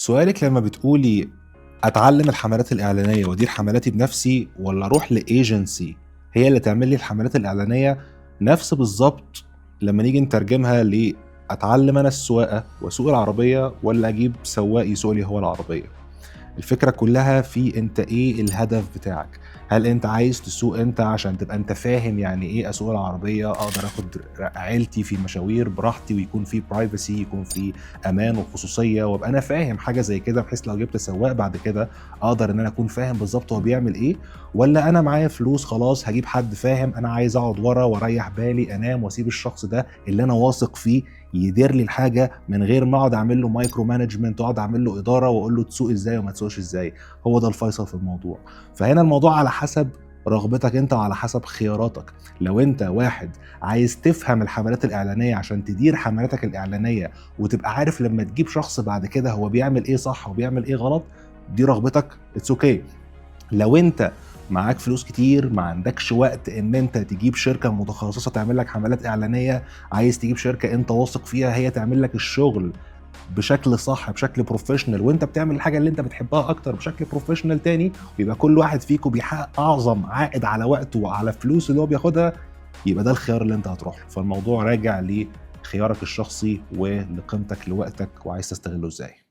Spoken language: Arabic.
سؤالِك لمّا بتقولي أتعلّم الحملات الإعلانية وأدير حملاتي بنفسي والّا أروح لagency هي اللي تعمل لي الحملات الإعلانية، نفس بالضبط لمّا نيجي نترجمها أتعلّم أنا السواقة وأسوق العربية والّا أجيب سواق يسوق لي هو العربية. الفكرة كلّها في أنت إيه الهدف بتاعك، هل أنت عايز تسوق أنت عشان تبقى أنت فاهم يعني إيه أسوق العربية، أقدر آخُد عيلتي في مشاوير براحتي ويكون في privacy، يكون في أمان وخصوصية وأبقى أنا فاهم حاجة زي كده بحيث لو جِبت سواق بعد كده أقدر إن أنا أكون فاهم بالضبط هو بيعمل إيه، والّا أنا معايا فلوس خلاص هاجيب حد فاهم، أنا عايز أقعد ورا وأريّح بالي أنام وأسيب الشخص ده اللي أنا واثق فيه يدير لي الحاجة من غير ما أقعد أعمل له micro management وأقعد أعمل له إدارة وأقول له تسوق إزاي وما تسوقش إزاي. هو ده الفيصل في الموضوع. فهنا الموضوع على حسب رغبتك أنت وعلى حسب خياراتك. لو أنت واحد عايز تفهم الحملات الإعلانية عشان تدير حملاتك الإعلانية وتبقى عارف لمّا تجيب شخص بعد كده هو بيعمل إيه صح وبيعمل إيه غلط، دي رغبتك it's okay. لو أنت معاك فلوس كتير، ما عندكش وقت إن أنت تجيب شركة متخصصة تعمل لك حملات إعلانية، عايز تجيب شركة أنت واثق فيها هي تعمل لك الشغل بشكل صح، بشكل professional وأنت بتعمل الحاجة اللي أنت بتحبها أكتر بشكل professional تاني، ويبقى كل واحد فيكم بيحقق أعظم عائد على وقته وعلى فلوسه اللي هو بياخدها، يبقى ده الخيار اللي أنت هتروح له. فالموضوع راجع لخيارك الشخصي ولقيمتك لوقتك وعايز تستغله إزاي.